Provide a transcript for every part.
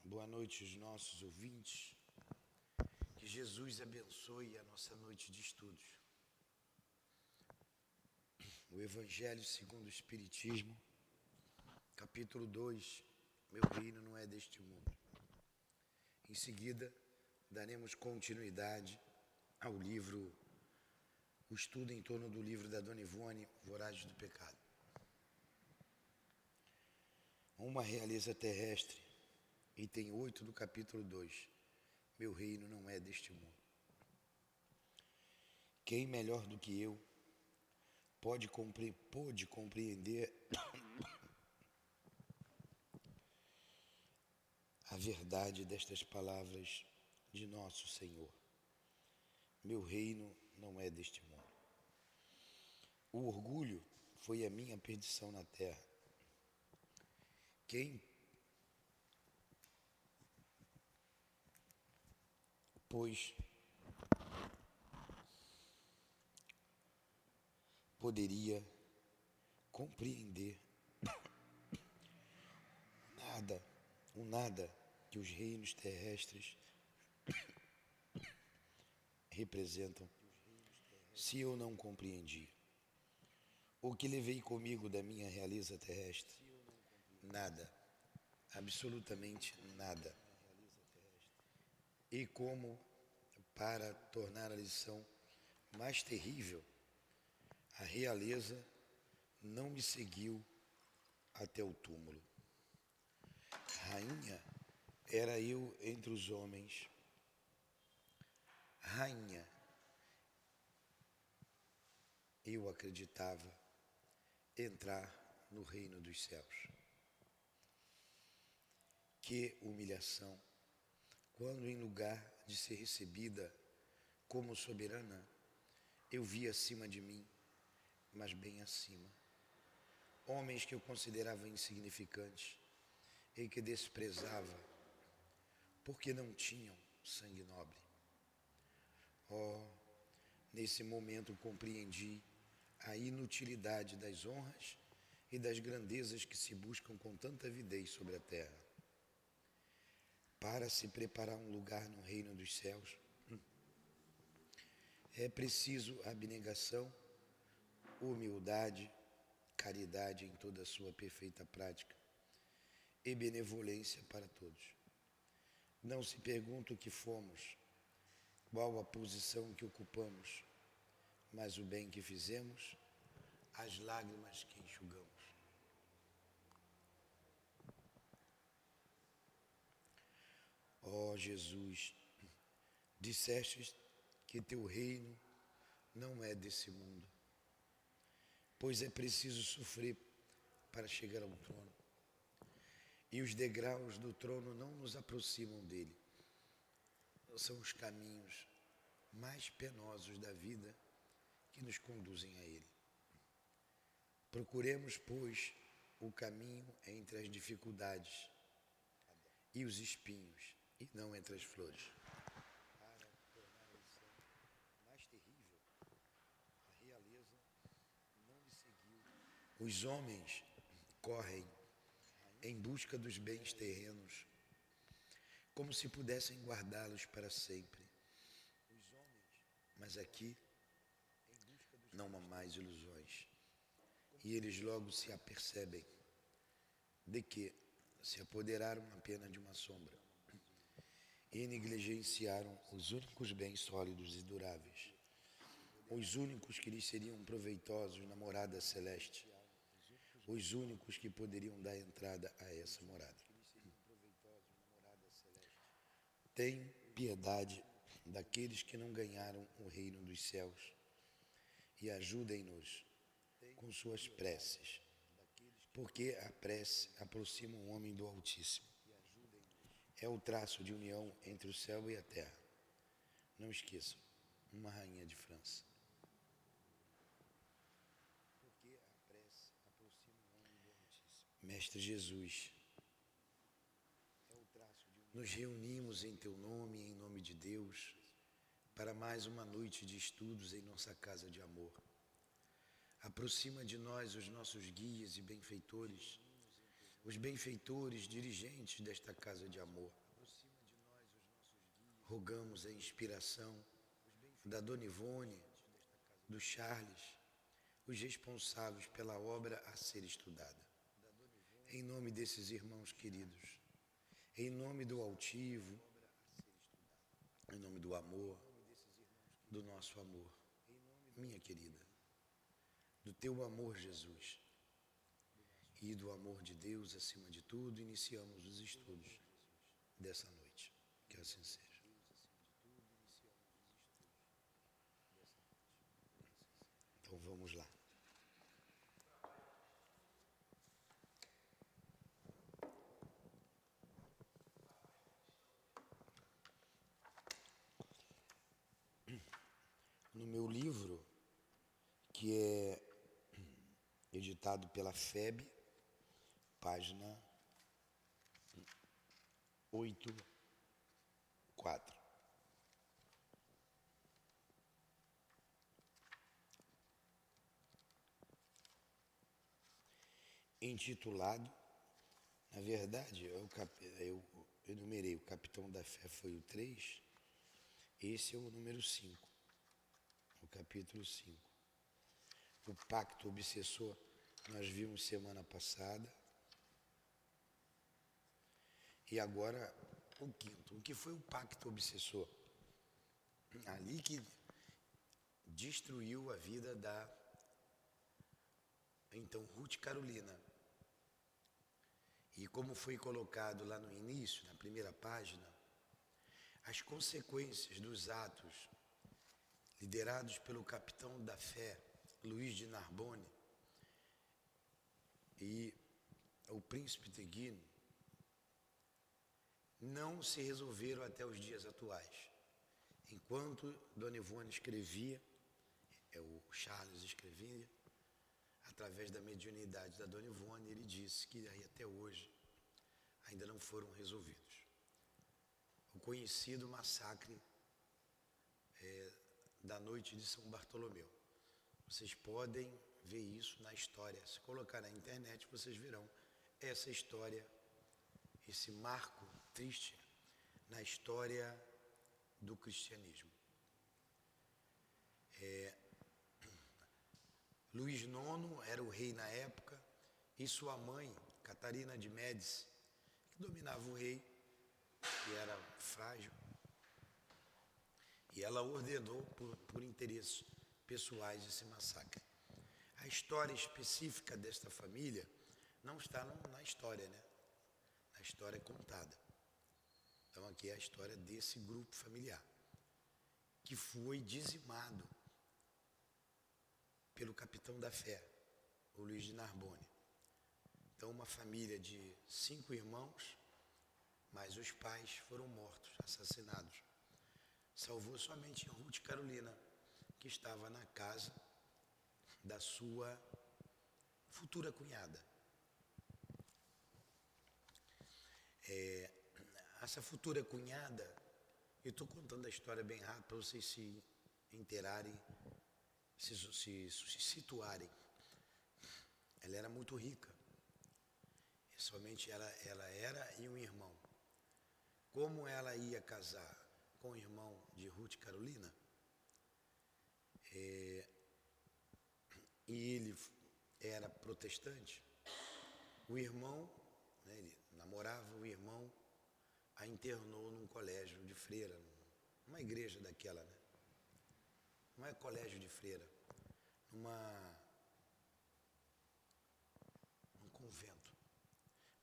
boa noite aos nossos ouvintes. Que Jesus abençoe a nossa noite de estudos. O Evangelho segundo o Espiritismo, capítulo 2, meu reino não é deste mundo. Em seguida, daremos continuidade ao livro, o estudo em torno do livro da Dona Ivone, Voragens do Pecado. Uma realeza terrestre, item 8 do capítulo 2, meu reino não é deste mundo. Quem melhor do que eu pôde compreender a verdade destas palavras de nosso Senhor? Meu reino não é deste mundo. O orgulho foi a minha perdição na terra. Quem pois poderia compreender o nada que os reinos terrestres representam, se eu não compreendi? O que levei comigo da minha realeza terrestre? Nada, absolutamente nada. E como para tornar a lição mais terrível, a realeza não me seguiu até o túmulo. Rainha era eu entre os homens. Rainha, eu acreditava entrar no reino dos céus. Que humilhação, quando em lugar de ser recebida como soberana, eu vi acima de mim, mas bem acima, homens que eu considerava insignificantes e que desprezava, porque não tinham sangue nobre. Oh, nesse momento compreendi a inutilidade das honras e das grandezas que se buscam com tanta avidez sobre a terra. Para se preparar um lugar no reino dos céus, é preciso abnegação, humildade, caridade em toda a sua perfeita prática e benevolência para todos. Não se pergunta o que fomos, qual a posição que ocupamos, mas o bem que fizemos, as lágrimas que enxugamos. Ó Jesus, dissestes que teu reino não é desse mundo, pois é preciso sofrer para chegar ao trono. E os degraus do trono não nos aproximam dele. São os caminhos mais penosos da vida que nos conduzem a ele. Procuremos, pois, o caminho entre as dificuldades e os espinhos, e não entre as flores. Para tornar a lição mais terrível, a realeza não lhe seguiu. Os homens correm em busca dos bens terrenos, como se pudessem guardá-los para sempre. Mas aqui não há mais ilusões, e eles logo se apercebem de que se apoderaram apenas de uma sombra e negligenciaram os únicos bens sólidos e duráveis, os únicos que lhes seriam proveitosos na morada celeste, os únicos que poderiam dar entrada a essa morada. Tem piedade daqueles que não ganharam o reino dos céus e ajudem-nos com suas preces, porque a prece aproxima o homem do Altíssimo. É o traço de união entre o céu e a terra. Não esqueçam, uma rainha de França. Porque a prece aproxima o homem do Altíssimo. Mestre Jesus, nos reunimos em teu nome e em nome de Deus para mais uma noite de estudos em nossa casa de amor. Aproxima de nós os nossos guias e benfeitores, os benfeitores, dirigentes desta casa de amor. Rogamos a inspiração da Dona Ivone, do Charles, os responsáveis pela obra a ser estudada. Em nome desses irmãos queridos, em nome do altivo, em nome do amor, do nosso amor, minha querida, do teu amor, Jesus, e do amor de Deus acima de tudo, iniciamos os estudos dessa noite. Que assim seja. Então vamos lá. No meu livro, que é editado pela FEB, página 84. Intitulado, na verdade, eu enumerei, o capitão da fé foi o 3, esse é o número 5, o capítulo 5. O pacto obsessor, nós vimos semana passada. E agora o quinto. O que foi o pacto obsessor? Ali que destruiu a vida da então Ruth Carolina. E como foi colocado lá no início, na primeira página, as consequências dos atos liderados pelo capitão da fé, Luiz de Narbonne, e o príncipe Teguino, não se resolveram até os dias atuais. Enquanto Dona Ivone escrevia, o Charles escrevia, através da mediunidade da Dona Ivone, ele disse que aí até hoje ainda não foram resolvidos. O conhecido massacre da noite de São Bartolomeu. Vocês podem ver isso na história. Se colocar na internet, vocês verão essa história, esse marco triste na história do cristianismo. Luís IX era o rei na época e sua mãe, Catarina de Médici, que dominava o rei, que era frágil, e ela ordenou por interesses pessoais esse massacre. A história específica desta família não está na história, né? Na história contada. Então aqui é a história desse grupo familiar, que foi dizimado pelo capitão da fé, o Luiz de Narbonne. Então uma família de 5 irmãos, mas os pais foram mortos, assassinados. Salvou somente Ruth Carolina, que estava na casa da sua futura cunhada. Essa futura cunhada, eu estou contando a história bem rápido para vocês se inteirarem, se situarem. Ela era muito rica, e somente ela era e um irmão. Como ela ia casar com o irmão de Ruth Carolina, e ele era protestante, o irmão, né, ele namorava, o irmão a internou num colégio de freira, numa igreja daquela, né? Não é colégio de freira, num convento.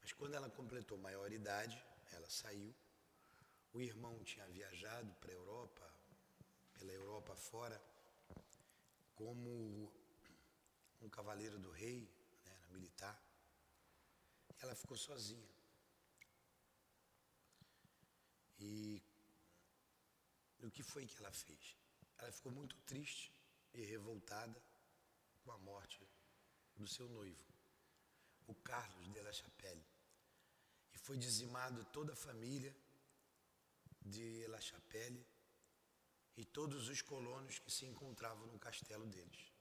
Mas quando ela completou maioridade, ela saiu. O irmão tinha viajado para a Europa, pela Europa fora, como um cavaleiro do rei, né, era militar. Ela ficou sozinha. E o que foi que ela fez? Ela ficou muito triste e revoltada com a morte do seu noivo, o Carlos de La Chapelle. E foi dizimado toda a família de La Chapelle e todos os colonos que se encontravam no castelo deles.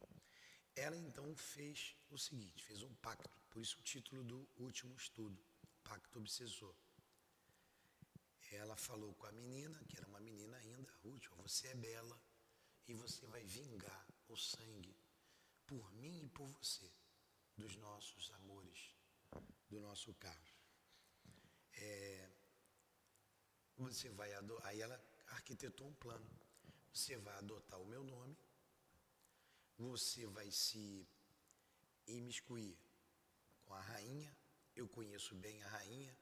Ela então fez o seguinte, fez um pacto, por isso o título do último estudo, Pacto Obsessor. Ela falou com a menina, que era uma menina ainda, Ruth, você é bela e você vai vingar o sangue por mim e por você, dos nossos amores, do nosso Carlos. Você vai adotar, aí ela arquitetou um plano, você vai adotar o meu nome, você vai se imiscuir com a rainha, eu conheço bem a rainha,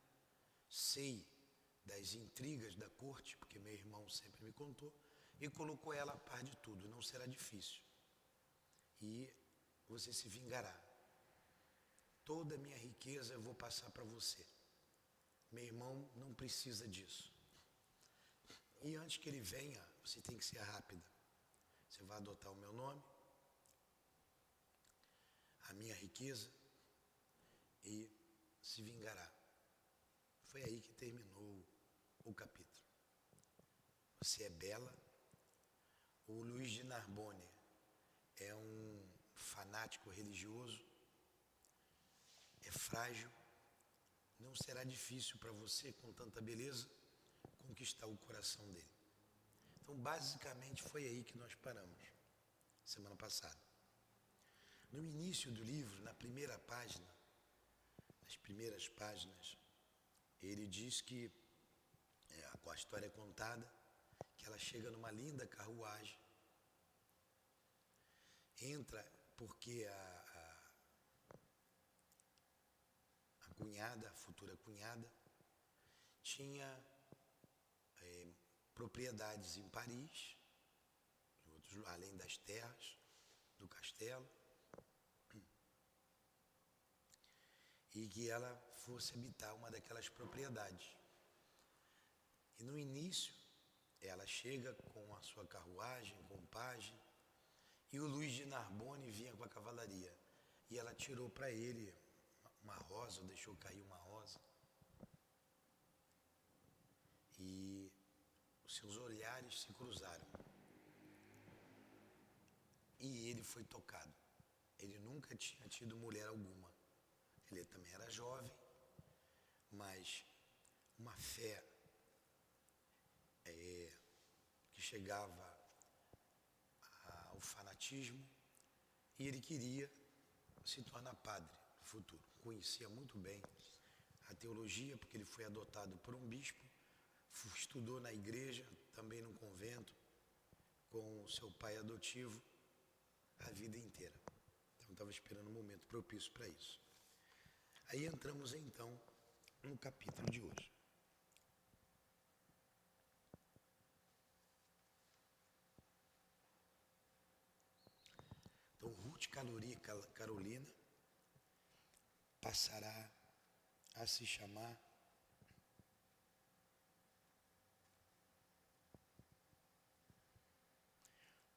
sei das intrigas da corte, porque meu irmão sempre me contou, e colocou ela a par de tudo, não será difícil. E você se vingará. Toda a minha riqueza eu vou passar para você. Meu irmão não precisa disso. E antes que ele venha, você tem que ser rápida. Você vai adotar o meu nome, a minha riqueza e se vingará. Foi aí que terminou o capítulo. Você é bela. O Luiz de Narbonne é um fanático religioso, é frágil, não será difícil para você, com tanta beleza, conquistar o coração dele. Então, basicamente, foi aí que nós paramos, semana passada. No início do livro, na primeira página, nas primeiras páginas, ele diz que, a história é contada, que ela chega numa linda carruagem, entra porque a cunhada, a futura cunhada, tinha propriedades em Paris, em outros, além das terras do castelo, e que ela fosse habitar uma daquelas propriedades. E no início, ela chega com a sua carruagem, com o pajem, e o Luiz de Narbonne vinha com a cavalaria. E ela tirou para ele uma rosa, ou deixou cair uma rosa. E os seus olhares se cruzaram. E ele foi tocado. Ele nunca tinha tido mulher alguma. Ele também era jovem, mas uma fé que chegava ao fanatismo, e ele queria se tornar padre no futuro. Conhecia muito bem a teologia, porque ele foi adotado por um bispo, estudou na igreja, também num convento, com o seu pai adotivo, a vida inteira. Então estava esperando um momento propício para isso. Aí entramos então no capítulo de hoje. Então Ruth Carolina passará a se chamar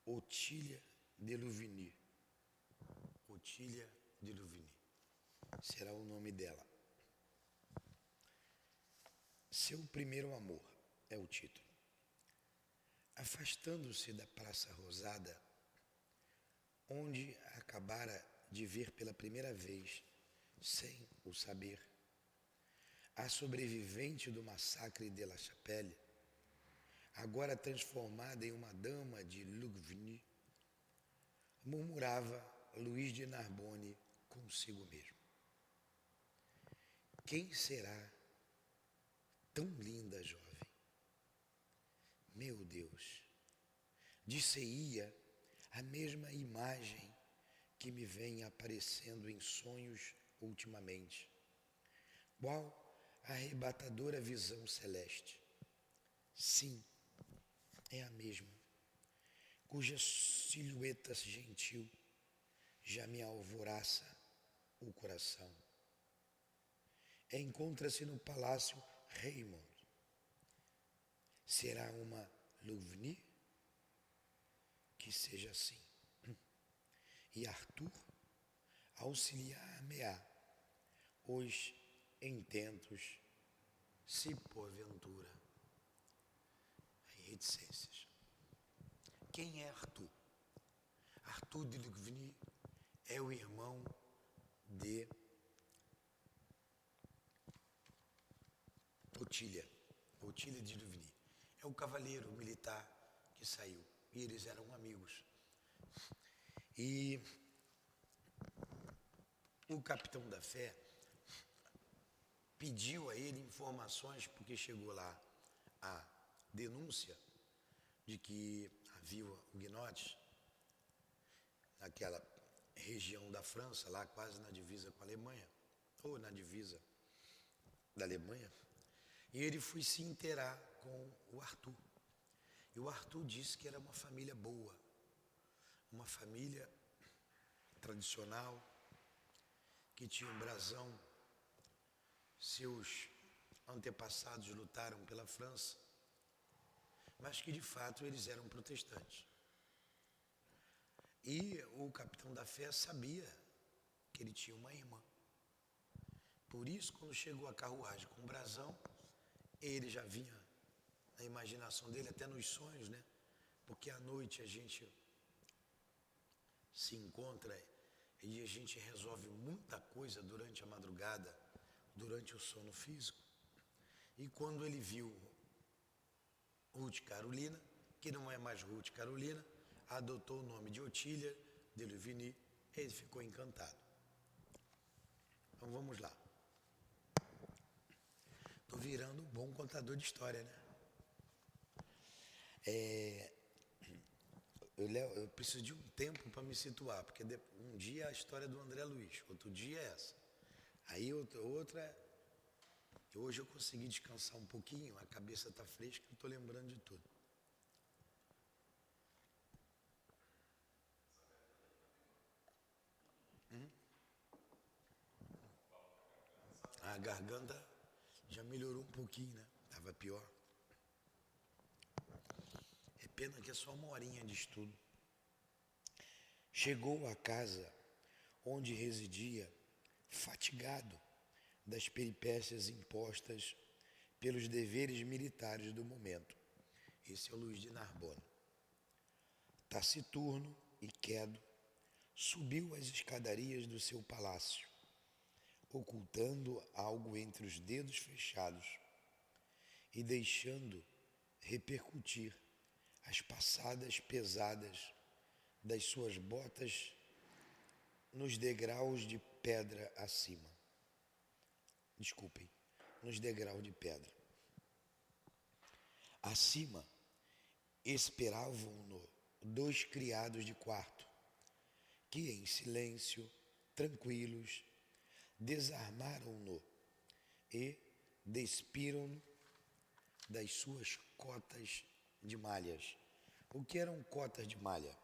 Otília de Louvigny. Otília de Louvigny será o nome dela. Seu primeiro amor é o título. Afastando-se da Praça Rosada, onde acabara de ver pela primeira vez, sem o saber, a sobrevivente do massacre de La Chapelle, agora transformada em uma dama de Louvigny, murmurava Luiz de Narbonne consigo mesmo. Quem será tão linda jovem? Meu Deus, dir-se-ia a mesma imagem que me vem aparecendo em sonhos ultimamente. Qual a arrebatadora visão celeste? Sim, é a mesma, cuja silhueta gentil já me alvoraça o coração. Encontra-se no Palácio Raymond. Será uma Louvigny? Que seja assim. E Arthur auxiliar-me-á os intentos, se porventura, em reticências. Quem é Arthur? Arthur de Louvigny é o irmão de Otília de Duvigny. É o cavaleiro militar que saiu. E eles eram amigos. E o capitão da fé pediu a ele informações, porque chegou lá a denúncia de que havia huguenotes naquela região da França, lá quase na divisa com a Alemanha, ou na divisa da Alemanha, e ele foi se inteirar com o Arthur. E o Arthur disse que era uma família boa, uma família tradicional, que tinha um brasão, seus antepassados lutaram pela França, mas que de fato eles eram protestantes. E o capitão da fé sabia que ele tinha uma irmã. Por isso, quando chegou a carruagem com o brasão, ele já vinha na imaginação dele, até nos sonhos, né? Porque à noite a gente se encontra e a gente resolve muita coisa durante a madrugada, durante o sono físico. E quando ele viu Ruth Carolina, que não é mais Ruth Carolina, adotou o nome de Otília de Duvigny, ele ficou encantado. Então vamos lá. Estou virando um bom contador de história, né? Eu preciso de um tempo para me situar, porque um dia é a história do André Luiz, outro dia é essa. Aí outra, hoje eu consegui descansar um pouquinho, a cabeça está fresca, eu estou lembrando de tudo. A garganta já melhorou um pouquinho, né? Estava pior. É pena que é só uma horinha de estudo. Chegou à casa onde residia, fatigado das peripécias impostas pelos deveres militares do momento. Esse é o Luiz de Narbonne. Taciturno e quedo, subiu as escadarias do seu palácio, ocultando algo entre os dedos fechados e deixando repercutir as passadas pesadas das suas botas nos degraus de pedra acima. Desculpem, nos degraus de pedra. Acima esperavam-no 2 criados de quarto, que em silêncio, tranquilos, desarmaram-no e despiram-no das suas cotas de malhas. O que eram cotas de malha?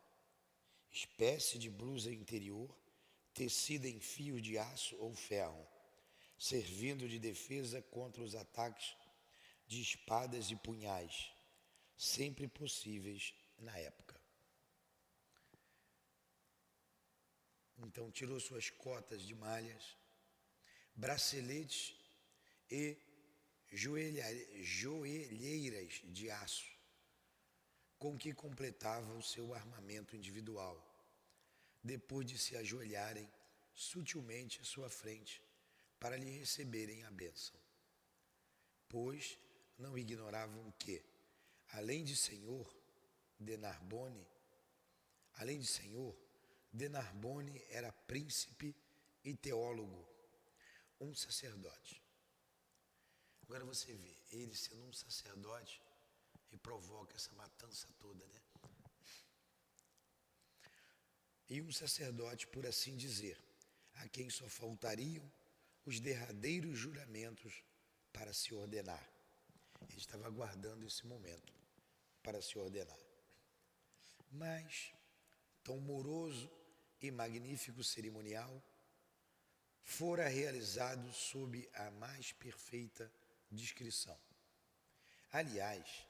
Espécie de blusa interior tecida em fios de aço ou ferro, servindo de defesa contra os ataques de espadas e punhais, sempre possíveis na época. Então tirou suas cotas de malhas, braceletes e joelheiras de aço, com que completava o seu armamento individual, depois de se ajoelharem sutilmente à sua frente para lhe receberem a bênção. Pois não ignoravam que, além de Senhor, de Narbonne era príncipe e teólogo, um sacerdote. Agora você vê, ele sendo um sacerdote, e provoca essa matança toda, né? E um sacerdote, por assim dizer, a quem só faltariam os derradeiros juramentos para se ordenar. Ele estava aguardando esse momento para se ordenar. Mas, tão moroso e magnífico cerimonial, fora realizado sob a mais perfeita discrição. Aliás,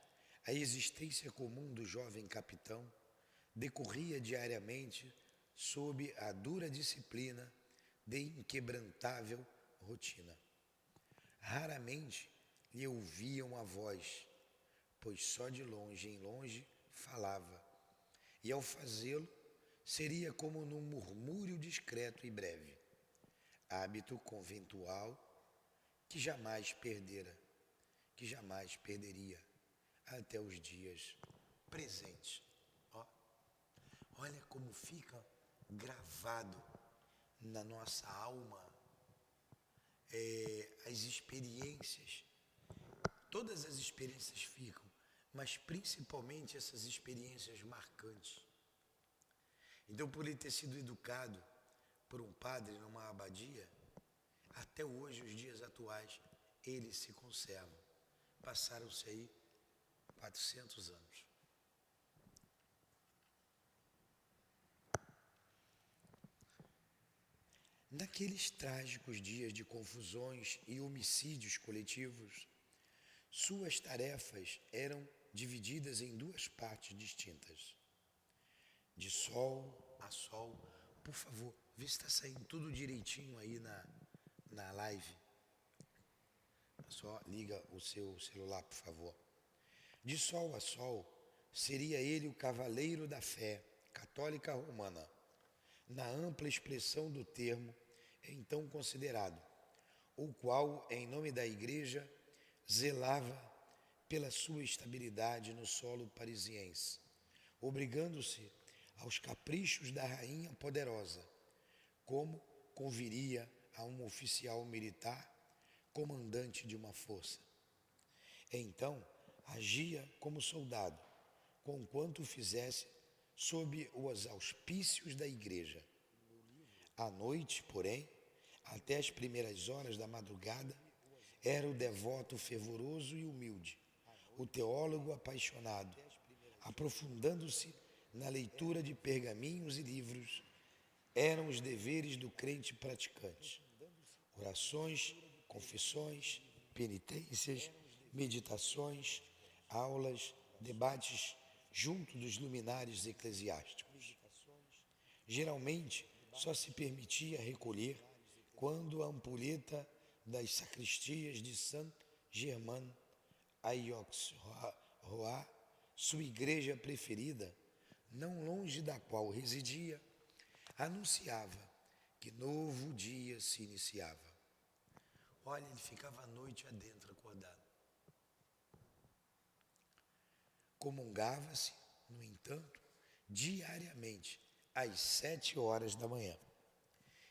a existência comum do jovem capitão decorria diariamente sob a dura disciplina de inquebrantável rotina. Raramente lhe ouviam a voz, pois só de longe em longe falava, e ao fazê-lo seria como num murmúrio discreto e breve, hábito conventual que jamais perderia até os dias presentes. Ó, olha como fica gravado na nossa alma as experiências. Todas as experiências ficam, mas principalmente essas experiências marcantes. Então, por ele ter sido educado por um padre numa abadia, até hoje, os dias atuais, ele se conserva. Passaram-se aí 400 anos. Naqueles trágicos dias de confusões e homicídios coletivos, suas tarefas eram divididas em duas partes distintas. De sol a sol, por favor, vê se está saindo tudo direitinho aí na live. Só liga o seu celular, por favor. De sol a sol, seria ele o cavaleiro da fé católica romana, na ampla expressão do termo então considerado, o qual, em nome da Igreja, zelava pela sua estabilidade no solo parisiense, obrigando-se aos caprichos da rainha poderosa, como conviria a um oficial militar, comandante de uma força. Então, agia como soldado, conquanto o fizesse sob os auspícios da Igreja. À noite, porém, até as primeiras horas da madrugada, era o devoto fervoroso e humilde, o teólogo apaixonado, aprofundando-se na leitura de pergaminhos e livros. Eram os deveres do crente praticante: orações, confissões, penitências, meditações, aulas, debates junto dos luminares eclesiásticos. Geralmente, só se permitia recolher quando a ampulheta das sacristias de Saint-Germain-l'Auxerrois, sua igreja preferida, não longe da qual residia, anunciava que novo dia se iniciava. Olha, ele ficava a noite adentro acordado. Comungava-se, no entanto, diariamente, às 7 horas da manhã.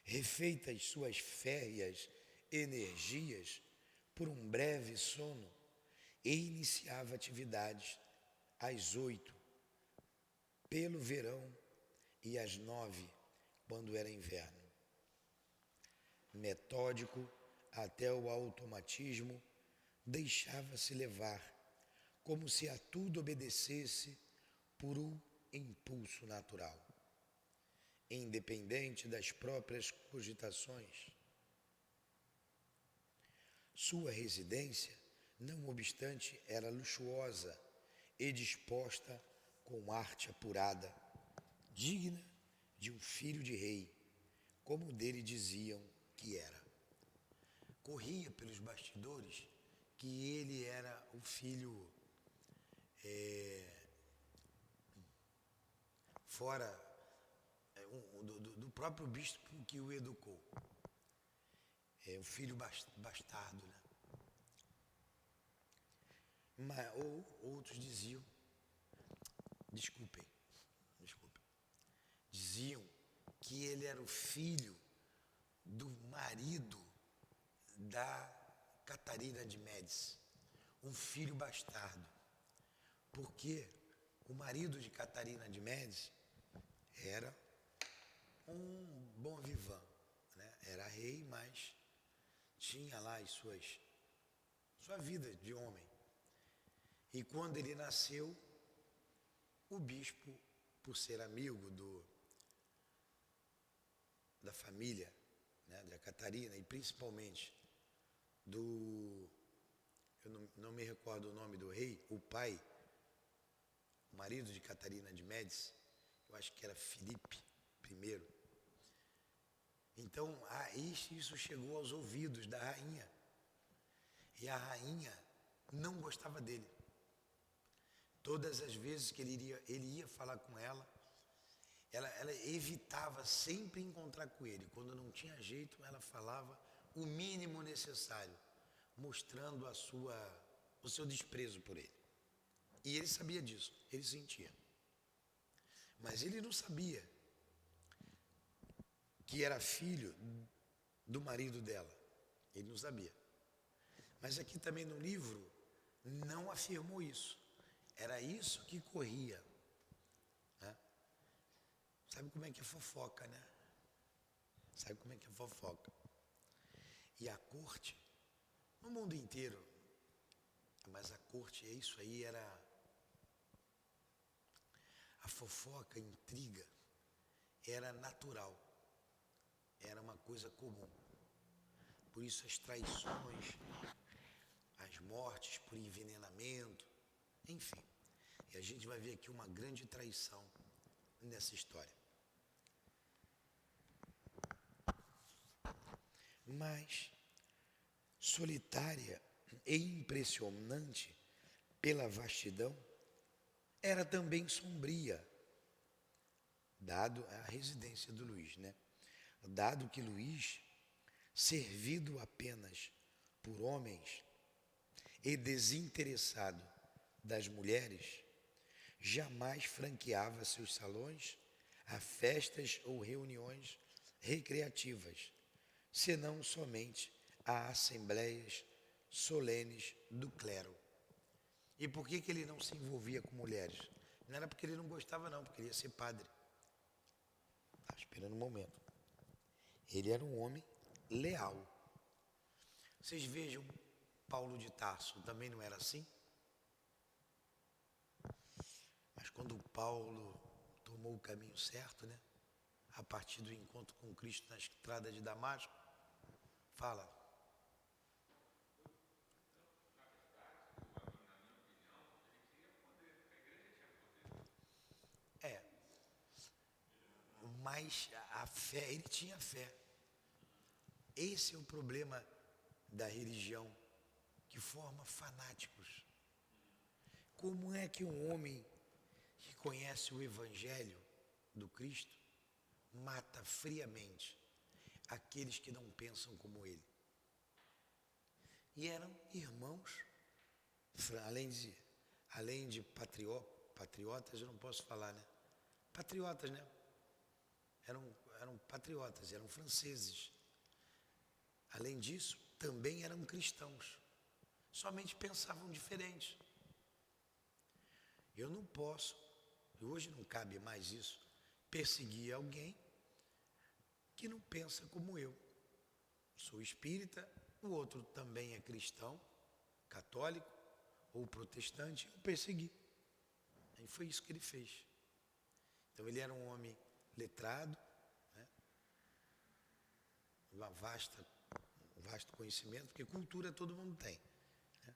Refeitas suas férreas energias por um breve sono, e iniciava atividades às 8, pelo verão, e às 9, quando era inverno. Metódico até o automatismo, deixava-se levar, como se a tudo obedecesse por um impulso natural, independente das próprias cogitações. Sua residência, não obstante, era luxuosa e disposta com arte apurada, digna de um filho de rei, como dele diziam que era. Corria pelos bastidores que ele era o filho do próprio bispo que o educou. É o filho bastardo, né? Ou outros diziam, desculpem, diziam que ele era o filho do marido da Catarina de Médici, um filho bastardo, porque o marido de Catarina de Médici era um bom vivant, né? Era rei, mas tinha lá sua vida de homem. E quando ele nasceu, o bispo, por ser amigo da família, né, da Catarina, e principalmente eu não me recordo o nome do rei, o pai, o marido de Catarina de Médici, eu acho que era Filipe I. Então, isso chegou aos ouvidos da rainha. E a rainha não gostava dele. Todas as vezes que ele ia falar com ela, Ela evitava sempre encontrar com ele. Quando não tinha jeito, ela falava o mínimo necessário, mostrando o seu desprezo por ele. E ele sabia disso, ele sentia. Mas ele não sabia que era filho do marido dela. Ele não sabia. Mas aqui também no livro não afirmou isso. Era isso que corria. Né? Sabe como é que é fofoca, né? Sabe como é que é fofoca? E a corte, no mundo inteiro, mas a corte, isso aí era a fofoca, a intriga, era natural, era uma coisa comum. Por isso as traições, as mortes por envenenamento, enfim. E a gente vai ver aqui uma grande traição nessa história. Mas, solitária e impressionante pela vastidão, era também sombria, dado a residência do Luís, né? Dado que Luís, servido apenas por homens e desinteressado das mulheres, jamais franqueava seus salões a festas ou reuniões recreativas, senão somente a assembleias solenes do clero. E por que ele não se envolvia com mulheres? Não era porque ele não gostava não, porque ele ia ser padre. Estava esperando um momento. Ele era um homem leal. Vocês vejam, Paulo de Tarso também não era assim? Mas quando Paulo tomou o caminho certo, né? A partir do encontro com Cristo na estrada de Damasco, fala. É, mas a fé, ele tinha fé. Esse é o problema da religião, que forma fanáticos. Como é que um homem que conhece o Evangelho do Cristo mata friamente aqueles que não pensam como ele? E eram irmãos, além de patriotas, eu não posso falar, né? Patriotas, né? Eram patriotas, eram franceses. Além disso, também eram cristãos. Somente pensavam diferente. Eu não posso, e hoje não cabe mais isso, perseguir alguém que não pensa como eu. Sou espírita, o outro também é cristão, católico ou protestante, eu persegui. E foi isso que ele fez. Então ele era um homem letrado, né? Um vasto conhecimento, porque cultura todo mundo tem, né?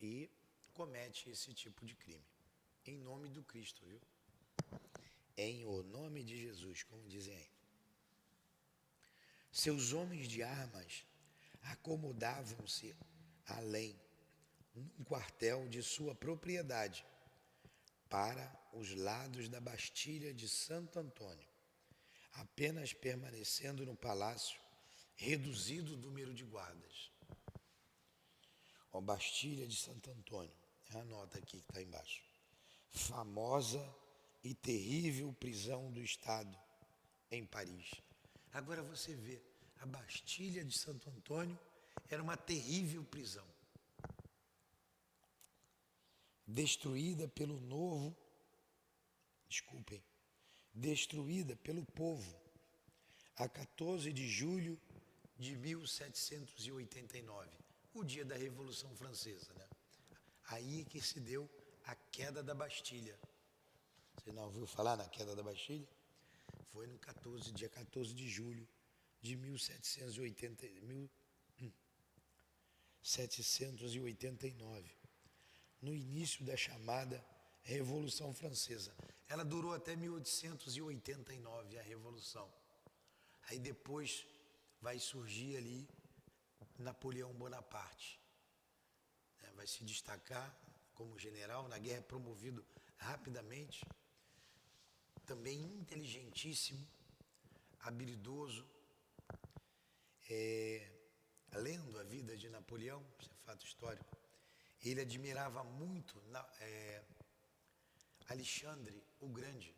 E comete esse tipo de crime. Em nome do Cristo, viu? Em o nome de Jesus, como dizem aí. Seus homens de armas acomodavam-se além, num quartel de sua propriedade, para os lados da Bastilha de Santo Antônio, apenas permanecendo no palácio reduzido o número de guardas. A Bastilha de Santo Antônio, anota aqui que está embaixo. Famosa e terrível prisão do Estado em Paris. Agora você vê, a Bastilha de Santo Antônio era uma terrível prisão. Destruída pelo povo, a 14 de julho de 1789, o dia da Revolução Francesa, né? Aí que se deu a queda da Bastilha. Você não ouviu falar na queda da Bastilha? Foi no dia 14 de julho de 1789, no início da chamada Revolução Francesa. Ela durou até 1889, a Revolução. Aí depois vai surgir ali Napoleão Bonaparte. Vai se destacar como general, na guerra é promovido rapidamente. também inteligentíssimo, habilidoso, lendo a vida de Napoleão, isso é fato histórico, ele admirava muito Alexandre o Grande.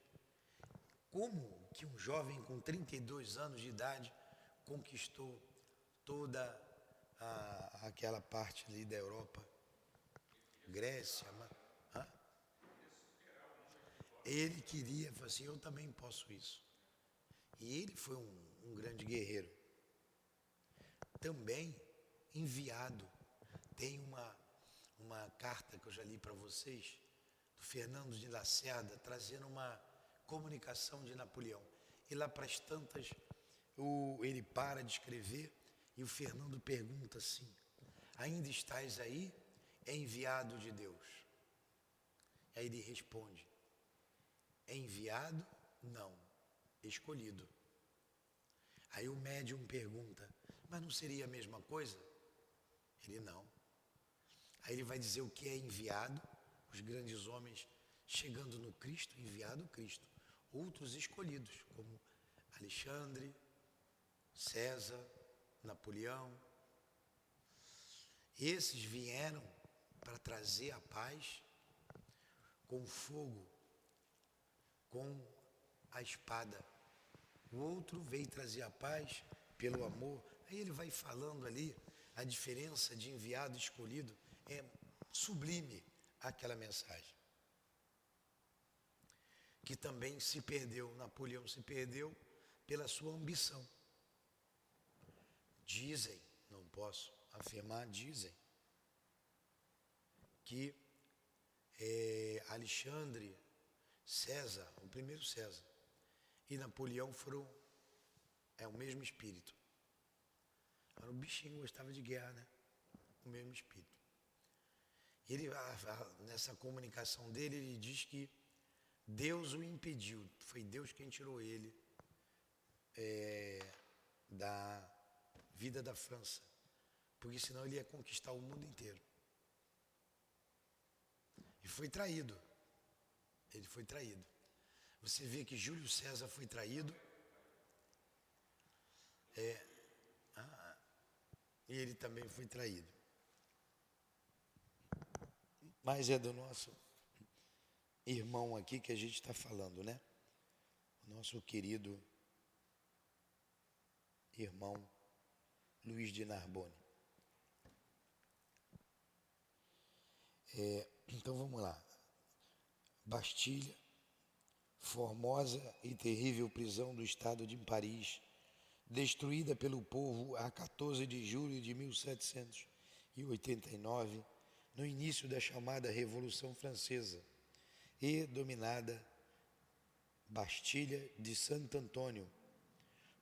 Como que um jovem com 32 anos de idade conquistou toda aquela parte ali da Europa, Grécia, hã? Ele queria, falou assim, eu também posso isso. E ele foi um grande guerreiro. Também enviado. Tem uma carta que eu já li para vocês, do Fernando de Lacerda, trazendo uma comunicação de Napoleão. E lá para as tantas, ele para de escrever e o Fernando pergunta assim, ainda estás aí? É enviado de Deus. Aí ele responde, é enviado? Não, escolhido. Aí o médium pergunta, mas não seria a mesma coisa? Ele não. Aí ele vai dizer o que é enviado, os grandes homens chegando no Cristo, enviado Cristo. Outros escolhidos, como Alexandre, César, Napoleão. Esses vieram para trazer a paz com fogo, com a espada. O outro veio trazer a paz pelo amor. Aí ele vai falando ali a diferença de enviado e escolhido. É sublime aquela mensagem. Que também se perdeu, Napoleão se perdeu pela sua ambição. Dizem, não posso afirmar, dizem, que Alexandre, César, o primeiro César, e Napoleão foram, o mesmo espírito. Era um bichinho, gostava de guerra, né? O mesmo espírito. Ele, nessa comunicação dele, ele diz que Deus o impediu, foi Deus quem tirou ele da vida da França, porque senão ele ia conquistar o mundo inteiro. E foi traído. Ele foi traído. Você vê que Júlio César foi traído. E ele também foi traído. Mas é do nosso irmão aqui que a gente está falando, né? Nosso querido irmão Luiz de Narbonne. Então vamos lá. Bastilha, formosa e terrível prisão do estado de Paris, destruída pelo povo a 14 de julho de 1789, no início da chamada Revolução Francesa, e dominada Bastilha de Santo Antônio,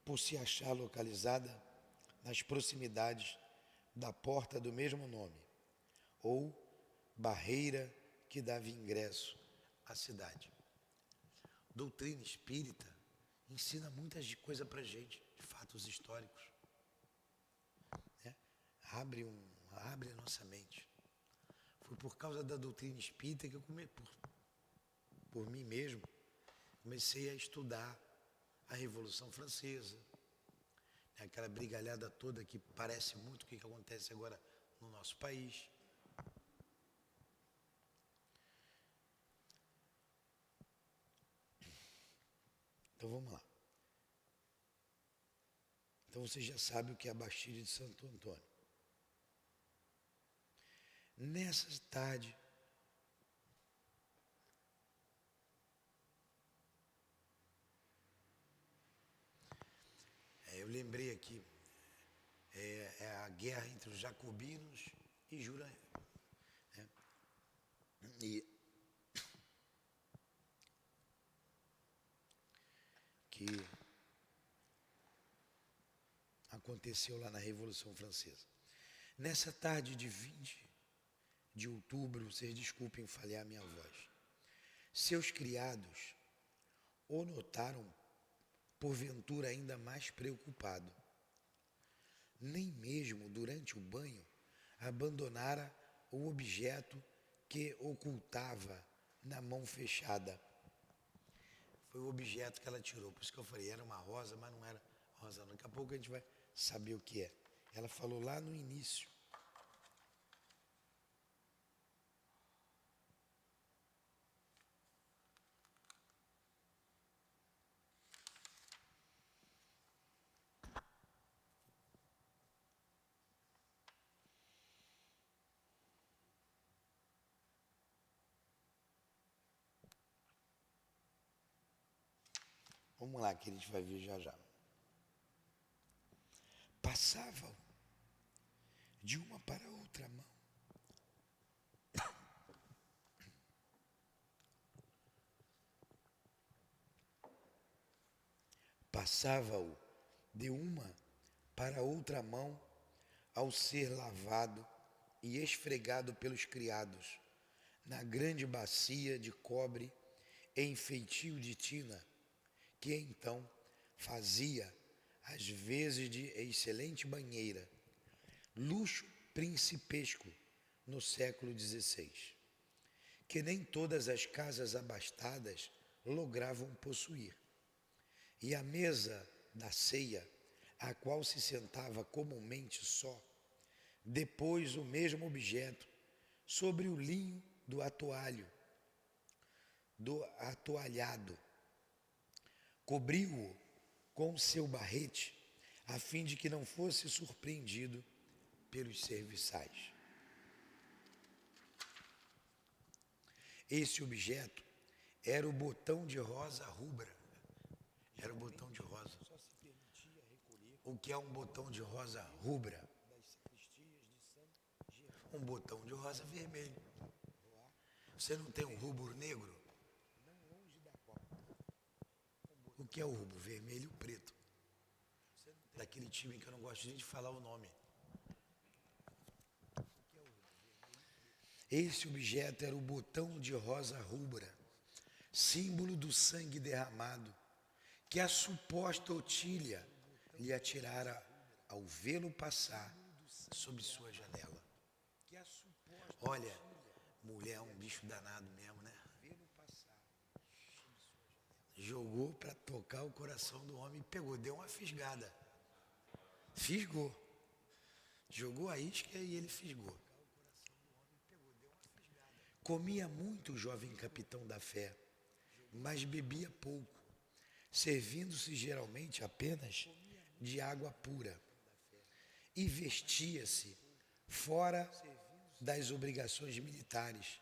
por se achar localizada nas proximidades da porta do mesmo nome, ou barreira que dava ingresso à cidade. Doutrina espírita ensina muitas coisas para a gente, de fatos históricos. Né? Abre a nossa mente. Foi por causa da doutrina espírita que eu por mim mesmo, comecei a estudar a Revolução Francesa, aquela brigalhada toda que parece muito o que acontece agora no nosso país. Então vamos lá. Então você já sabe o que é a Bastilha de Santo Antônio. Nessa tarde, eu lembrei aqui, é a guerra entre os jacobinos e Jurandir. Né? E que aconteceu lá na Revolução Francesa. Nessa tarde de 20 de outubro, vocês desculpem falhar minha voz, seus criados o notaram porventura ainda mais preocupado. Nem mesmo durante o banho abandonara o objeto que ocultava na mão fechada. Foi o objeto que ela tirou. Por isso que eu falei, era uma rosa, mas não era rosa não. Daqui a pouco a gente vai saber o que é. Ela falou lá no início. Vamos lá, que a gente vai ver já já. Passavam de uma para outra mão. Passava-o de uma para outra mão ao ser lavado e esfregado pelos criados na grande bacia de cobre em feitio de tina, que então fazia às vezes de excelente banheira, luxo principesco no século XVI, que nem todas as casas abastadas logravam possuir. E a mesa da ceia, a qual se sentava comumente só, depois o mesmo objeto, sobre o linho do atoalhado, cobriu-o com seu barrete, a fim de que não fosse surpreendido pelos serviçais. Esse objeto era o botão de rosa rubra. Era o botão de rosa. O que é um botão de rosa rubra? Um botão de rosa vermelho. Você não tem um rubro negro? O que é o rubro? Vermelho e preto. Daquele time que eu não gosto nem de falar o nome. Esse objeto era o botão de rosa rubra, símbolo do sangue derramado, que a suposta Otília lhe atirara ao vê-lo passar sob sua janela. Olha, mulher é um bicho danado mesmo, né? Jogou para tocar o coração do homem e pegou, deu uma fisgada. Fisgou. Jogou a isca e ele fisgou. Comia muito o jovem capitão da fé, mas bebia pouco, servindo-se geralmente apenas de água pura. E vestia-se fora das obrigações militares,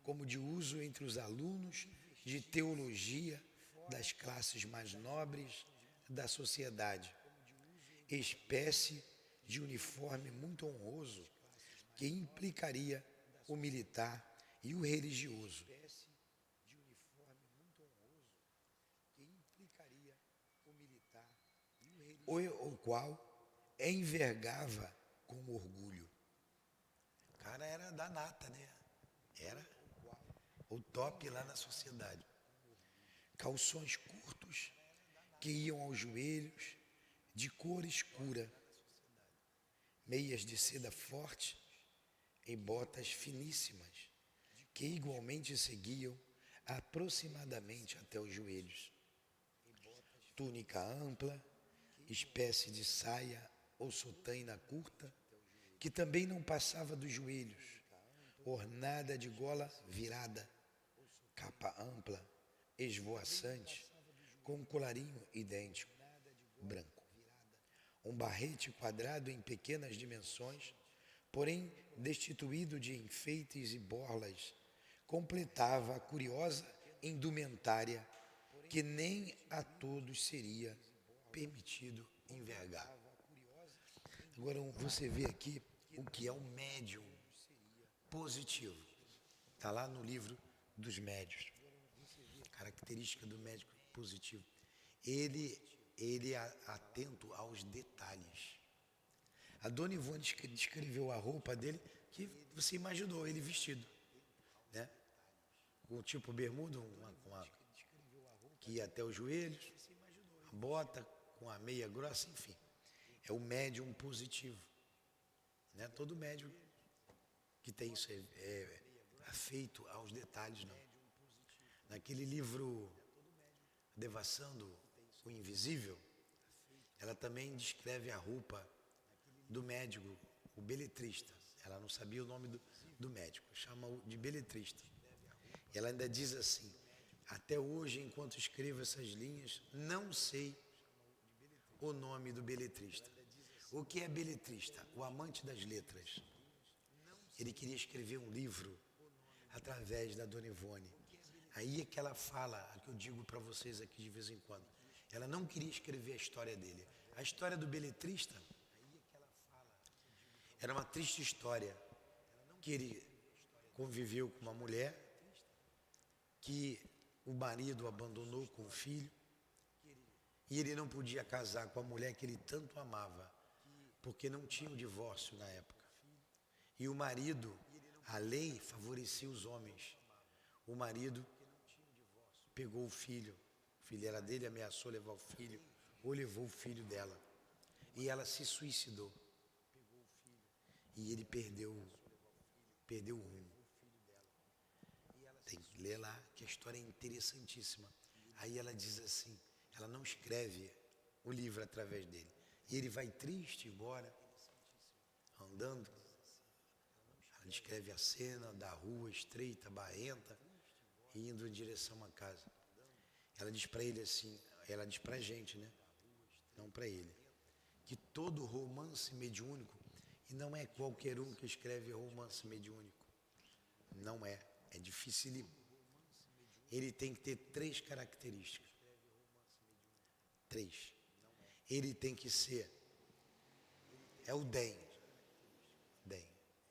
como de uso entre os alunos de teologia das classes mais nobres da sociedade, espécie de uniforme muito honroso que implicaria o militar e o religioso. O qual envergava com orgulho. O cara era da nata, né? Era o top lá na sociedade. Calções curtos que iam aos joelhos, de cor escura, meias de seda forte e botas finíssimas, que igualmente seguiam aproximadamente até os joelhos. Túnica ampla, espécie de saia ou sotaina curta, que também não passava dos joelhos, ornada de gola virada, capa ampla, esvoaçante, com um colarinho idêntico, branco. Um barrete quadrado em pequenas dimensões, porém destituído de enfeites e borlas, completava a curiosa indumentária que nem a todos seria permitido envergar. Agora você vê aqui o que é um médium positivo. Está lá no livro dos médiuns. Característica do médium positivo. Ele é atento aos detalhes. A dona Ivone descreveu a roupa dele, que você imaginou ele vestido, né? Com tipo bermuda, que ia até os joelhos, a bota com a meia grossa, enfim. É o médium positivo, né? Todo médium que tem isso é afeito aos detalhes, não. Naquele livro Devassando o invisível, ela também descreve a roupa do médico, o beletrista. Ela não sabia o nome do médico, chama-o de beletrista. E ela ainda diz assim: até hoje, enquanto escrevo essas linhas, não sei o nome do beletrista. O que é beletrista? O amante das letras. Ele queria escrever um livro através da Dona Ivone. Aí é que ela fala, a que eu digo para vocês aqui de vez em quando. Ela não queria escrever a história dele. A história do beletrista era uma triste história, que ele conviveu com uma mulher, que o marido abandonou com o filho, e ele não podia casar com a mulher que ele tanto amava, porque não tinha o divórcio na época. E o marido, a lei favorecia os homens. O marido pegou o filho era dele, ameaçou levar o filho, ou levou o filho dela. E ela se suicidou. E ele perdeu o rumo. Tem que ler lá, que a história é interessantíssima. Aí ela diz assim, ela não escreve o livro através dele. E ele vai triste embora, andando. Ela descreve a cena da rua estreita, barrenta, indo em direção à casa. Ela diz para ele assim, ela diz para a gente, né? Não para ele, que todo romance mediúnico, e não é qualquer um que escreve romance mediúnico, não é dificílimo. Ele tem que ter 3 características. 3. Ele tem que ser, é o DEM.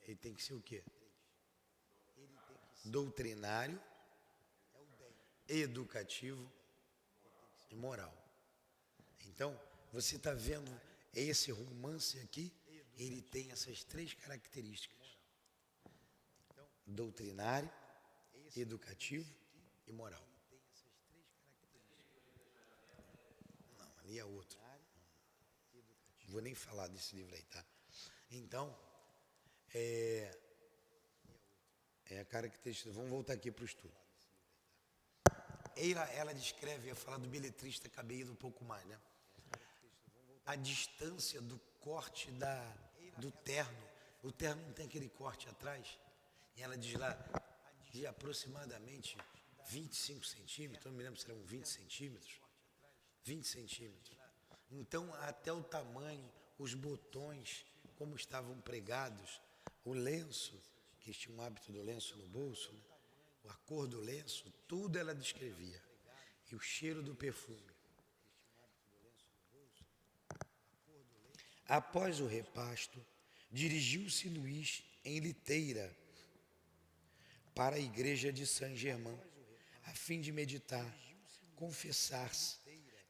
Ele tem que ser o quê? Doutrinário, educativo e moral. Então, você está vendo esse romance aqui, ele tem essas 3 características: doutrinário, educativo e moral. Não, ali é outro. Não vou nem falar desse livro aí, tá? Então, é a característica. Vamos voltar aqui para o estudo. Ela descreve, ia falar do beletrista, acabei indo um pouco mais, né? A distância do corte do terno. O terno não tem aquele corte atrás. E ela diz lá, de aproximadamente 25 centímetros, não me lembro se eram 20 centímetros. 20 centímetros. Então, até o tamanho, os botões, como estavam pregados, o lenço, que eles tinham o hábito do lenço no bolso, né? A cor do lenço, tudo ela descrevia. E o cheiro do perfume. Após o repasto, dirigiu-se Luís em liteira para a igreja de Saint-Germain, a fim de meditar, confessar-se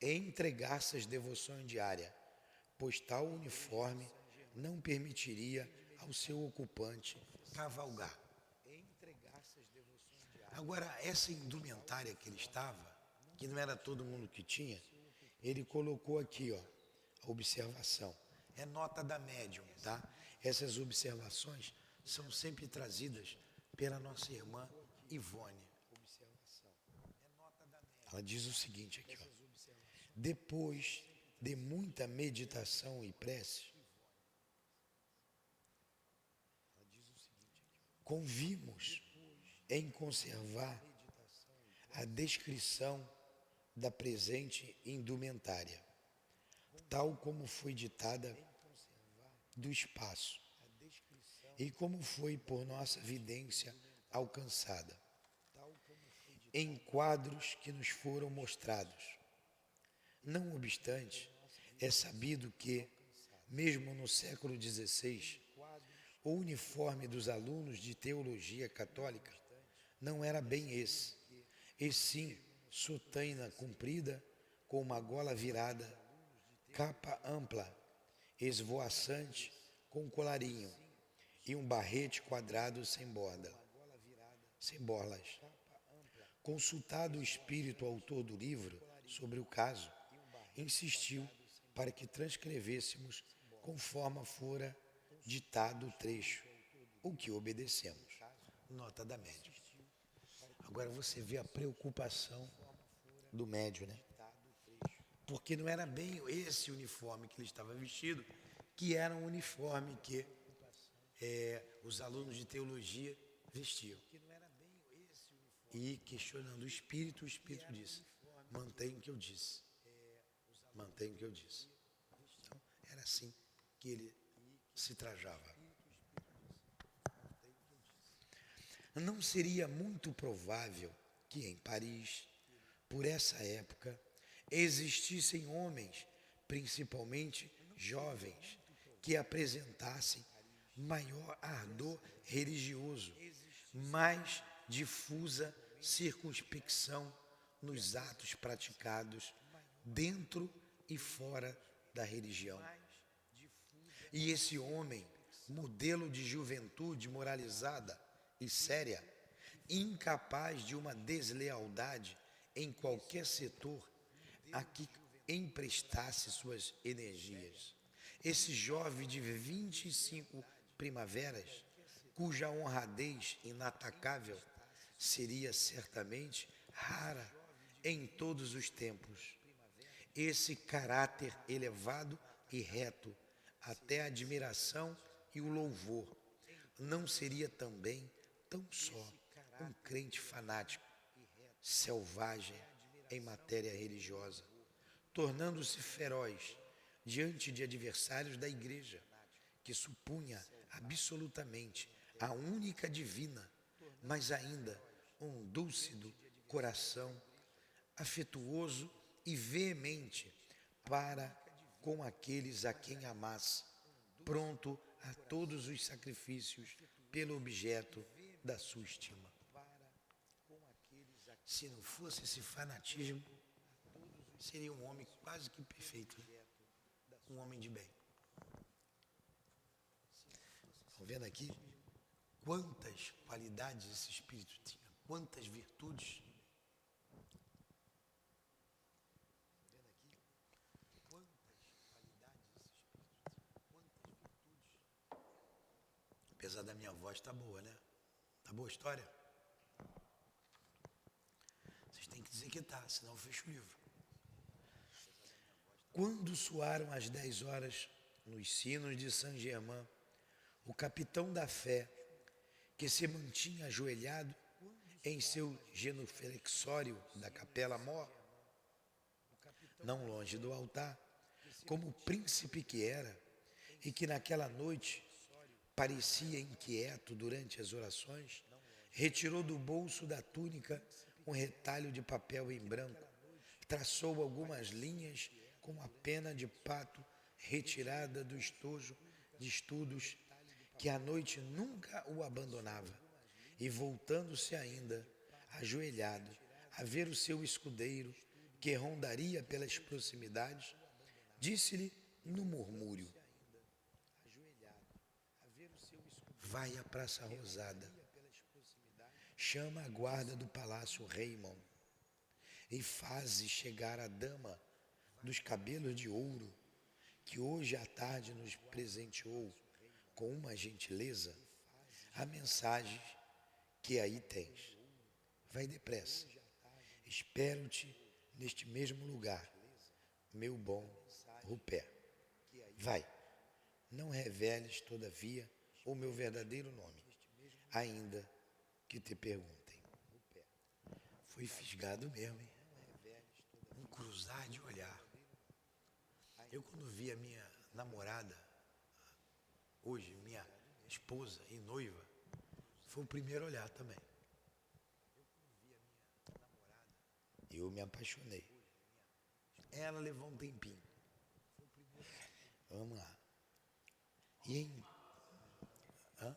e entregar-se às devoções diárias, pois tal uniforme não permitiria ao seu ocupante cavalgar. Agora, essa indumentária que ele estava, que não era todo mundo que tinha, ele colocou aqui, ó, a observação. É nota da médium, tá? Essas observações são sempre trazidas pela nossa irmã Ivone. Ela diz o seguinte aqui, ó. Depois de muita meditação e prece, convimos em conservar a descrição da presente indumentária, tal como foi ditada do espaço e como foi por nossa vidência alcançada, em quadros que nos foram mostrados. Não obstante, é sabido que, mesmo no século XVI, o uniforme dos alunos de teologia católica não era bem esse, e sim sotaina comprida com uma gola virada, capa ampla, esvoaçante com colarinho e um barrete quadrado sem borlas. Consultado o espírito autor do livro sobre o caso, insistiu para que transcrevêssemos conforme fora ditado o trecho, o que obedecemos. Nota da médium. Agora você vê a preocupação do médio, né? Porque não era bem esse uniforme que ele estava vestido, que era um uniforme que os alunos de teologia vestiam. E questionando o Espírito disse, mantém o que eu disse. Mantém o que eu disse. Então, era assim que ele se trajava. Não seria muito provável que em Paris, por essa época, existissem homens, principalmente jovens, que apresentassem maior ardor religioso, mais difusa circunspecção nos atos praticados dentro e fora da religião. E esse homem, modelo de juventude moralizada e séria, incapaz de uma deslealdade em qualquer setor a que emprestasse suas energias. Esse jovem de 25 primaveras, cuja honradez inatacável seria certamente rara em todos os tempos. Esse caráter elevado e reto, até a admiração e o louvor, não seria também tão só um crente fanático, selvagem em matéria religiosa, tornando-se feroz diante de adversários da igreja, que supunha absolutamente a única divina, mas ainda um dúlcido coração, afetuoso e veemente para com aqueles a quem amasse, pronto a todos os sacrifícios pelo objeto da sua estima. Se não fosse esse fanatismo, seria um homem quase que perfeito, né? Um homem de bem. Estão vendo aqui quantas qualidades esse espírito tinha, quantas virtudes. Apesar da minha voz, tá boa, né? Tá boa a história? Vocês têm que dizer que tá, senão eu fecho o livro. Quando soaram as 10 horas nos sinos de Saint-Germain, o capitão da fé, que se mantinha ajoelhado em seu genuflexório da capela mor, não longe do altar, como príncipe que era, e que naquela noite parecia inquieto durante as orações, retirou do bolso da túnica um retalho de papel em branco, traçou algumas linhas com a pena de pato retirada do estojo de estudos que à noite nunca o abandonava, e voltando-se ainda, ajoelhado, a ver o seu escudeiro, que rondaria pelas proximidades, disse-lhe no murmúrio: vai à Praça Rosada, chama a guarda do Palácio Raymond e faze chegar a dama dos cabelos de ouro, que hoje à tarde nos presenteou com uma gentileza, a mensagem que aí tens. Vai depressa, espero-te neste mesmo lugar, meu bom Rupert. Vai, não reveles, todavia, o meu verdadeiro nome, ainda que te perguntem. Foi fisgado mesmo, hein? Um cruzar de olhar. Eu, quando vi a minha namorada, hoje minha esposa e noiva, foi o primeiro olhar também. Eu me apaixonei. Ela levou um tempinho. Vamos lá. E em... Hã?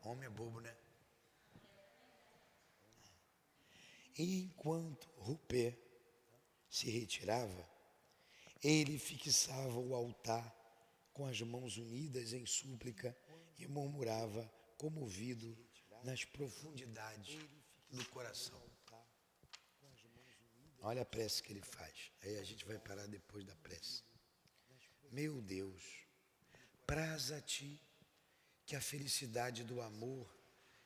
Homem é bobo, né? E enquanto Rupert se retirava, ele fixava o altar com as mãos unidas em súplica e murmurava, comovido, nas profundidades do coração. Olha a prece que ele faz. Aí a gente vai parar depois da prece. Meu Deus, praza a ti que a felicidade do amor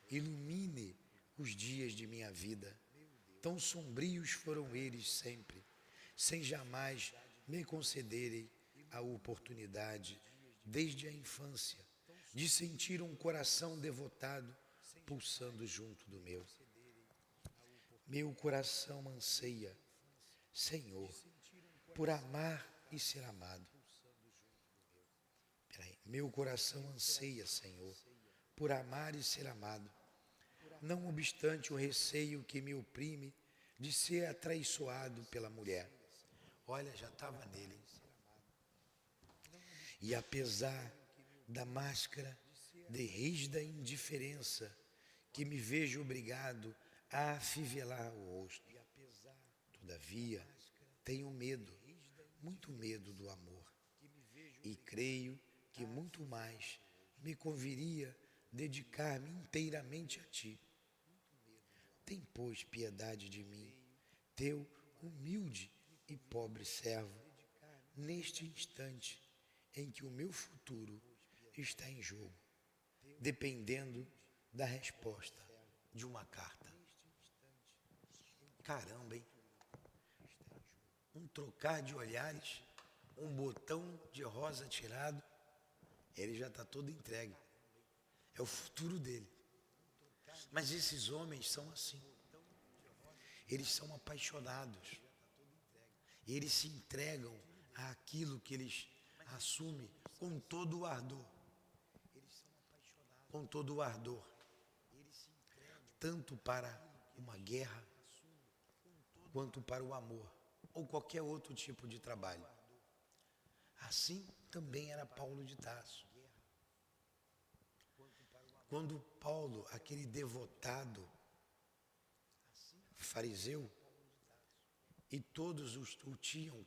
ilumine os dias de minha vida, Tão sombrios foram eles sempre, sem jamais me concederem a oportunidade, desde a infância, de sentir um coração devotado pulsando junto do meu. Meu coração anseia, Senhor, por amar e ser amado. Meu coração anseia, Senhor, por amar e ser amado, não obstante o receio que me oprime de ser atraiçoado pela mulher. Olha, já estava nele. E apesar da máscara de rígida indiferença que me vejo obrigado a afivelar o rosto, todavia tenho medo, muito medo do amor, e creio que muito mais me conviria dedicar-me inteiramente a ti. Tem, pois, piedade de mim, teu humilde e pobre servo, neste instante em que o meu futuro está em jogo, dependendo da resposta de uma carta. Caramba, hein? Um trocar de olhares, um botão de rosa tirado, ele já está todo entregue. É o futuro dele. Mas esses homens são assim. Eles são apaixonados. E eles se entregam àquilo que eles assumem com todo o ardor. Com todo o ardor. Tanto para uma guerra, quanto para o amor, ou qualquer outro tipo de trabalho. Assim também era Paulo de Tarso. Quando Paulo, aquele devotado fariseu, e todos o tinham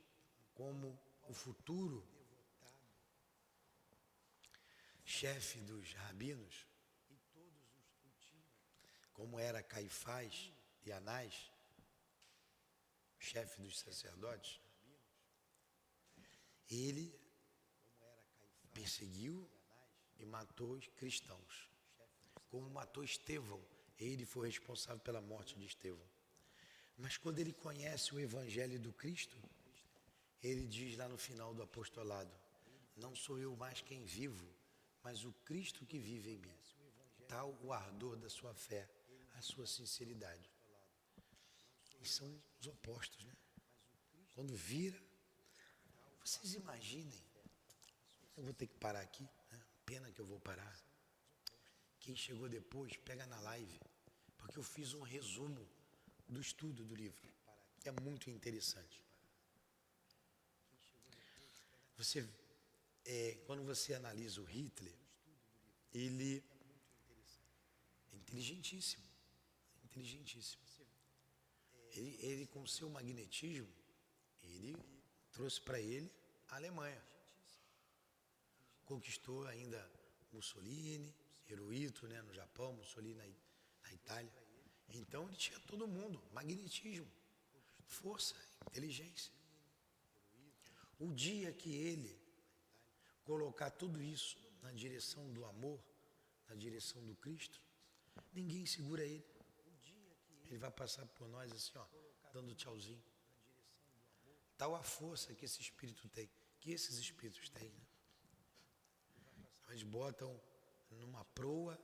como o futuro chefe dos rabinos, como era Caifás e Anás, chefe dos sacerdotes, ele perseguiu e matou os cristãos. Como matou Estevão, ele foi responsável pela morte de Estevão. Mas quando ele conhece o Evangelho do Cristo, ele diz lá no final do apostolado: não sou eu mais quem vivo, mas o Cristo que vive em mim. Tal o ardor da sua fé, a sua sinceridade. E são os opostos, né? Quando vira, vocês imaginem, eu vou ter que parar aqui, né? Pena que eu vou parar. Quem chegou depois, pega na live, porque eu fiz um resumo do estudo do livro. É muito interessante. Quando você analisa o Hitler, ele é inteligentíssimo, inteligentíssimo. Ele com seu magnetismo, ele trouxe para ele a Alemanha. Conquistou ainda Mussolini, Hirohito, né, no Japão, Mussolini na Itália. Então ele tinha todo mundo, magnetismo, força, inteligência. O dia que ele colocar tudo isso na direção do amor, na direção do Cristo, ninguém segura ele. Ele vai passar por nós assim, ó, dando tchauzinho. Tal a força que esse espírito tem, que esses espíritos têm, né? Eles botam numa proa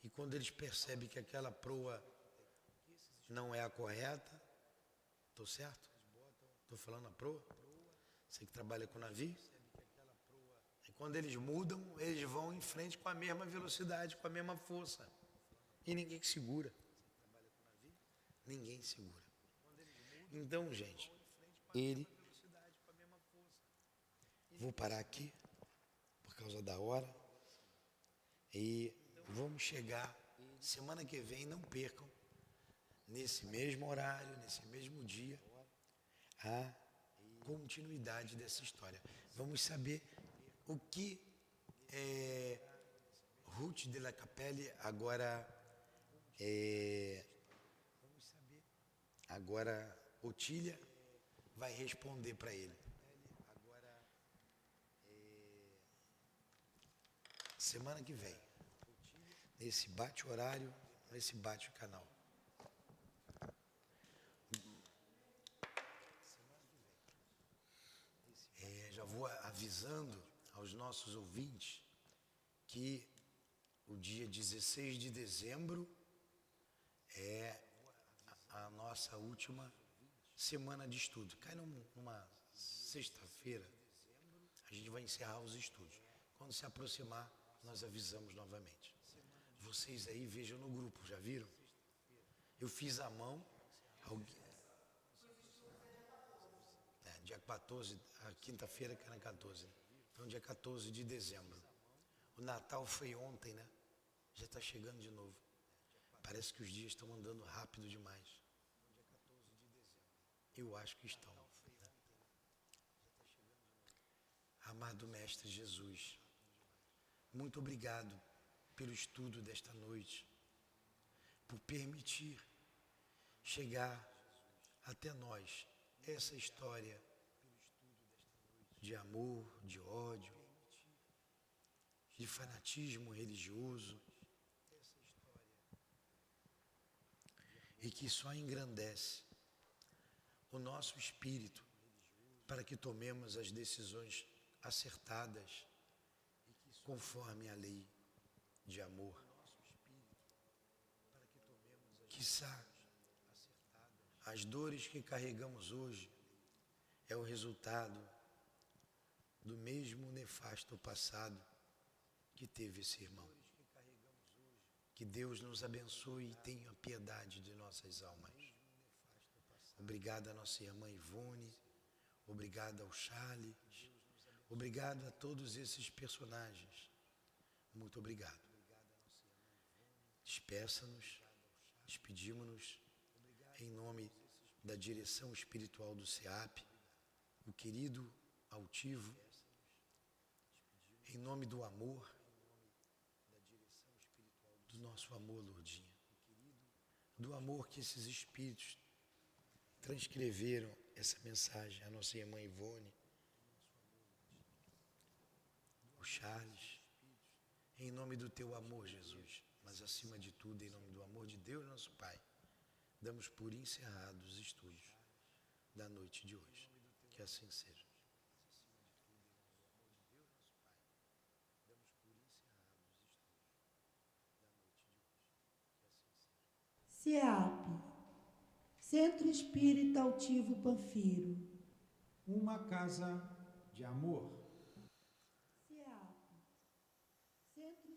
e quando eles percebem que aquela proa não é a correta, estou certo? Estou falando a proa? Você que trabalha com navio? E quando eles mudam, eles vão em frente com a mesma velocidade, com a mesma força. E ninguém segura. Ninguém segura. Então, gente, vou parar aqui, por causa da hora, e vamos chegar, semana que vem, não percam, nesse mesmo horário, nesse mesmo dia, a continuidade dessa história. Vamos saber o que Ruth de la Capelle agora Otília vai responder para ele. Semana que vem, nesse bate-horário, nesse bate-canal. vou avisando aos nossos ouvintes que o dia 16 de dezembro é a nossa última semana de estudo. Cai numa sexta-feira, a gente vai encerrar os estudos. Quando se aproximar, nós avisamos novamente. Vocês aí vejam no grupo, já viram? Eu fiz à mão, dia 14, a quinta-feira que era 14, né? Então dia 14 de dezembro. O Natal foi ontem, né? Já está chegando de novo. Parece que os dias estão andando rápido demais. Eu acho que estão. Né? Amado Mestre Jesus, muito obrigado pelo estudo desta noite, por permitir chegar até nós essa história de amor, de ódio, de fanatismo religioso, e que só engrandece o nosso espírito para que tomemos as decisões acertadas conforme a lei de amor. Quiçá as dores que carregamos hoje é o resultado do mesmo nefasto passado que teve esse irmão. Que Deus nos abençoe e tenha piedade de nossas almas. Obrigado à nossa irmã Ivone, obrigado ao Charles, obrigado a todos esses personagens. Muito obrigado. Despeça-nos, despedimos-nos em nome da direção espiritual do SEAP, o querido altivo, em nome do amor, do nosso amor, Lourdinha, do amor que esses espíritos transcreveram essa mensagem, a nossa irmã Ivone, o Charles, em nome do teu amor, Jesus, mas acima de tudo, em nome do amor de Deus, nosso Pai, damos por encerrados os estudos da noite de hoje. Que assim seja. SEAP, Centro Espírita Altivo Panfiro. Uma casa de amor.